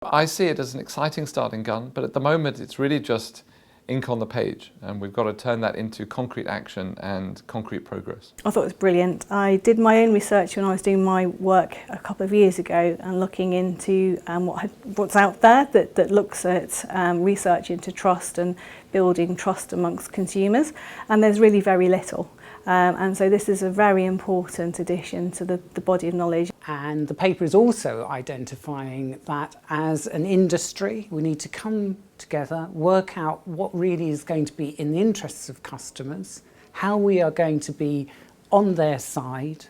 I see it as an exciting starting gun, but at the moment it's really just ink on the page, and we've got to turn that into concrete action and concrete progress. I thought it was brilliant. I did my own research when I was doing my work a couple of years ago and looking into what's out there that looks at research into trust and building trust amongst consumers, and there's really very little. And so this is a very important addition to the body of knowledge. And the paper is also identifying that as an industry we need to come together, work out what really is going to be in the interests of customers, how we are going to be on their side,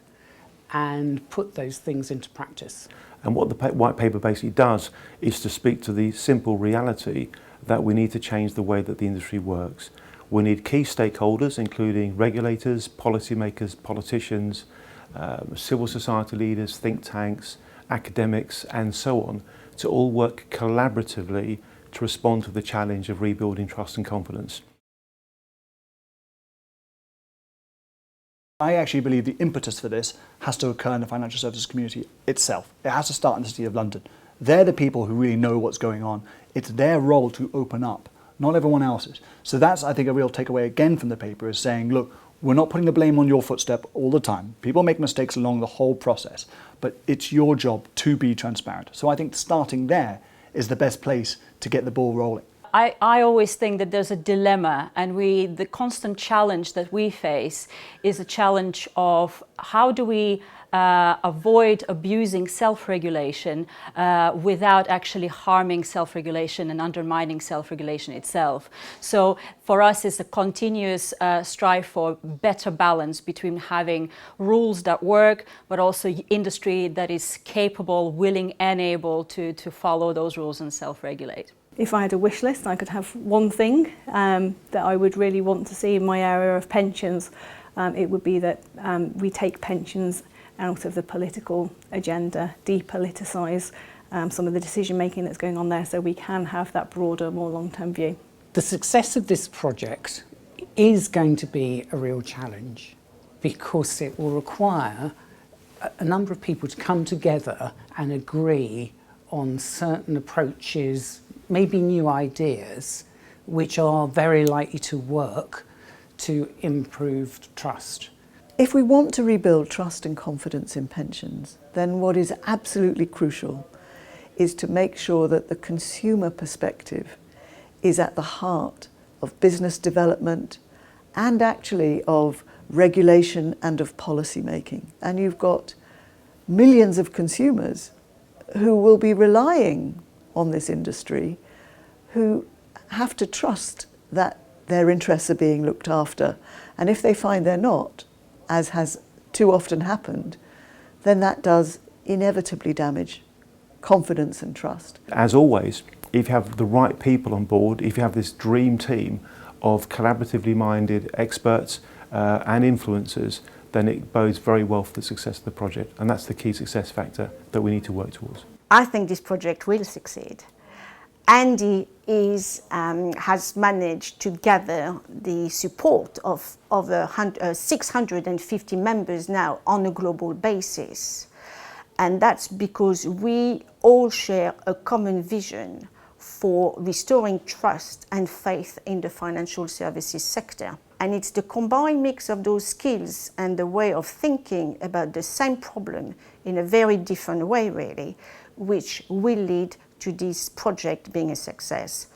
and put those things into practice. And what the white paper basically does is to speak to the simple reality that we need to change the way that the industry works. We need key stakeholders, including regulators, policymakers, politicians, civil society leaders, think tanks, academics, and so on, to all work collaboratively to respond to the challenge of rebuilding trust and confidence. I actually believe the impetus for this has to occur in the financial services community itself. It has to start in the City of London. They're the people who really know what's going on. It's their role to open up, not everyone else's. So that's, I think, a real takeaway again from the paper, is saying, look, we're not putting the blame on your footstep all the time. People make mistakes along the whole process, but it's your job to be transparent. So I think starting there is the best place to get the ball rolling. I always think that there's a dilemma, and the constant challenge that we face is a challenge of how do we avoid abusing self-regulation without actually harming self-regulation and undermining self-regulation itself. So for us, it's a continuous strive for better balance between having rules that work, but also industry that is capable, willing and able to follow those rules and self-regulate. If I had a wish list, I could have one thing that I would really want to see in my area of pensions. It would be that we take pensions out of the political agenda, depoliticise some of the decision making that's going on there, so we can have that broader, more long-term view. The success of this project is going to be a real challenge, because it will require a number of people to come together and agree on certain approaches, maybe new ideas, which are very likely to work to improve trust. If we want to rebuild trust and confidence in pensions, then what is absolutely crucial is to make sure that the consumer perspective is at the heart of business development and actually of regulation and of policy making. And you've got millions of consumers who will be relying on this industry, who have to trust that their interests are being looked after. And if they find they're not, as has too often happened, then that does inevitably damage confidence and trust. As always, if you have the right people on board, if you have this dream team of collaboratively minded experts and influencers, then it bodes very well for the success of the project. And that's the key success factor that we need to work towards. I think this project will succeed. Andy has managed to gather the support of over 650 members now on a global basis. And that's because we all share a common vision for restoring trust and faith in the financial services sector. And it's the combined mix of those skills and the way of thinking about the same problem in a very different way, really, which will lead to this project being a success.